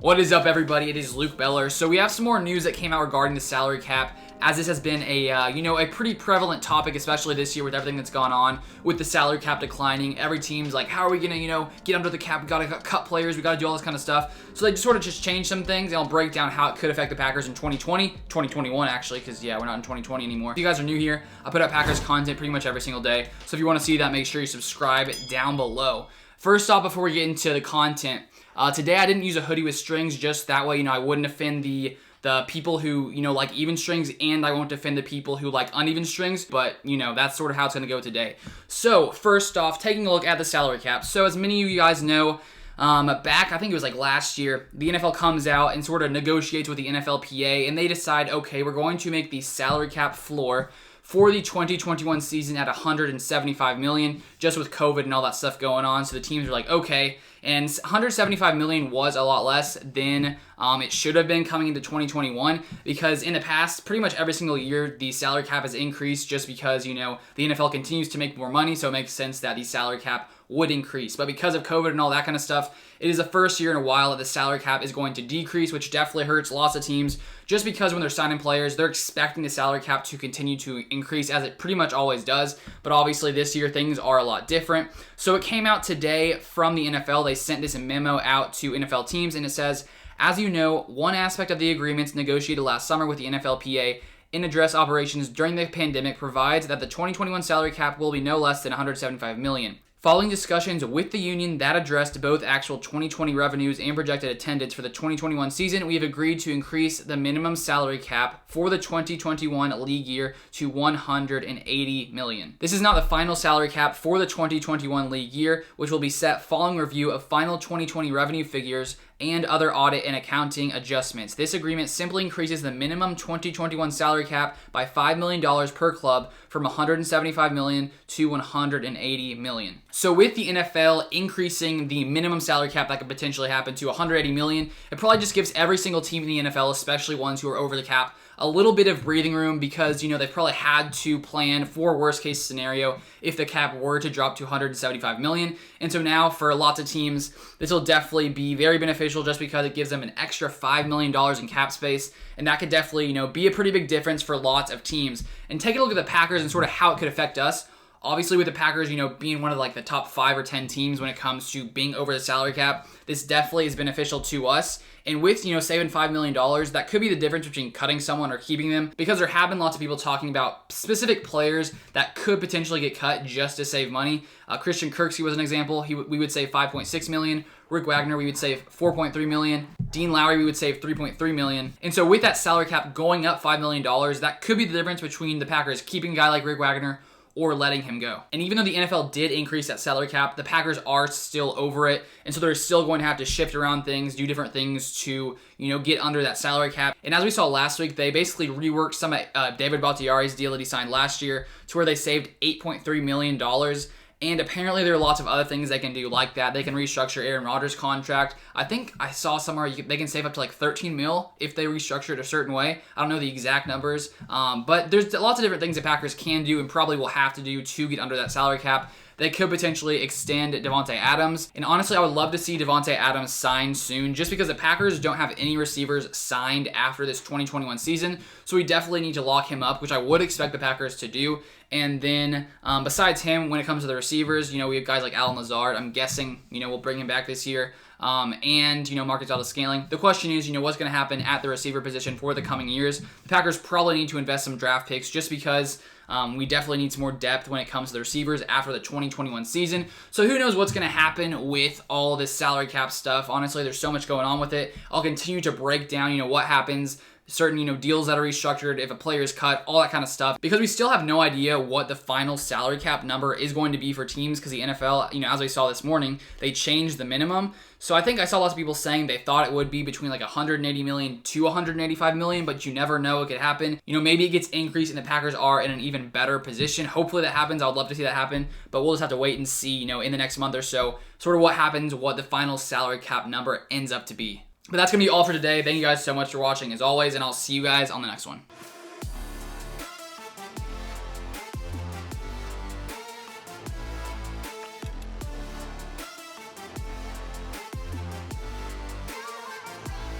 What is up, everybody? It is Luke Beller. So we have some more news that came out regarding the salary cap, as this has been a pretty prevalent topic, especially this year with everything that's gone on with the salary cap declining. Every team's like, how are we gonna, get under the cap? We gotta cut players. We gotta do all this kind of stuff. So they sort of just changed some things, and I'll break down how it could affect the Packers in 2021 actually, because we're not in 2020 anymore. If you guys are new here, I put out Packers content pretty much every single day. So if you want to see that, make sure you subscribe down below. First off, before we get into the content, today I didn't use a hoodie with strings, just that way, I wouldn't offend the people who, like even strings, and I won't offend the people who like uneven strings, but, that's sort of how it's going to go today. So, first off, taking a look at the salary cap. So, as many of you guys know, back, I think it was like last year, the NFL comes out and sort of negotiates with the NFLPA, and they decide, okay, we're going to make the salary cap floor for the 2021 season at $175 million, just with COVID and all that stuff going on. So the teams are like, okay, and $175 million was a lot less than it should have been coming into 2021, because in the past, pretty much every single year, the salary cap has increased just because, the NFL continues to make more money, so it makes sense that the salary cap would increase. But because of COVID and all that kind of stuff, it is the first year in a while that the salary cap is going to decrease, which definitely hurts lots of teams, just because when they're signing players, they're expecting the salary cap to continue to increase, as it pretty much always does. But obviously this year things are a lot different. So it came out today from the NFL. They sent this memo out to NFL teams, and it says, as you know, one aspect of the agreements negotiated last summer with the NFLPA in address operations during the pandemic provides that the 2021 salary cap will be no less than $175 million. Following discussions with the union that addressed both actual 2020 revenues and projected attendance for the 2021 season, we have agreed to increase the minimum salary cap for the 2021 league year to $180 million. This is not the final salary cap for the 2021 league year, which will be set following review of final 2020 revenue figures and other audit and accounting adjustments. This agreement simply increases the minimum 2021 salary cap by $5 million per club from $175 million to $180 million. So with the NFL increasing the minimum salary cap that could potentially happen to $180 million, it probably just gives every single team in the NFL, especially ones who are over the cap, a little bit of breathing room, because, they've probably had to plan for worst case scenario if the cap were to drop to $175 million. And so now for lots of teams, this will definitely be very beneficial, just because it gives them an extra $5 million in cap space. And that could definitely, be a pretty big difference for lots of teams. And take a look at the Packers and sort of how it could affect us. Obviously, with the Packers, being one of the top 5 or 10 teams when it comes to being over the salary cap, this definitely is beneficial to us. And with, saving $5 million, that could be the difference between cutting someone or keeping them, because there have been lots of people talking about specific players that could potentially get cut just to save money. Christian Kirksey was an example. We would save $5.6 million. Rick Wagner, we would save $4.3 million. Dean Lowry, we would save $3.3 million. And so with that salary cap going up $5 million, that could be the difference between the Packers keeping a guy like Rick Wagner or letting him go. And even though the NFL did increase that salary cap, the Packers are still over it, and so they're still going to have to shift around things, do different things to, get under that salary cap. And as we saw last week, they basically reworked some of David Bakhtiari's deal that he signed last year to where they saved $8.3 million. And apparently there are lots of other things they can do like that. They can restructure Aaron Rodgers' contract. I think I saw somewhere they can save up to $13 million if they restructure it a certain way. I don't know the exact numbers, but there's lots of different things the Packers can do and probably will have to do to get under that salary cap. They could potentially extend Davante Adams. And honestly, I would love to see Davante Adams signed soon, just because the Packers don't have any receivers signed after this 2021 season. So we definitely need to lock him up, which I would expect the Packers to do. And then besides him, when it comes to the receivers, we have guys like Allen Lazard. I'm guessing, we'll bring him back this year. And Marcus Valdes-Scantling. The question is, what's going to happen at the receiver position for the coming years? The Packers probably need to invest some draft picks, just because we definitely need some more depth when it comes to the receivers after the 2021 season. So who knows what's going to happen with all this salary cap stuff. Honestly, there's so much going on with it. I'll continue to break down, what happens, certain, deals that are restructured, if a player is cut, all that kind of stuff, because we still have no idea what the final salary cap number is going to be for teams, because the NFL, as we saw this morning, they changed the minimum. So I think I saw lots of people saying they thought it would be between $180 million to $185 million, but you never know, it could happen. Maybe it gets increased and the Packers are in an even better position. Hopefully that happens. I would love to see that happen, but we'll just have to wait and see, in the next month or so, sort of what happens, what the final salary cap number ends up to be. But that's going to be all for today. Thank you guys so much for watching as always, and I'll see you guys on the next one.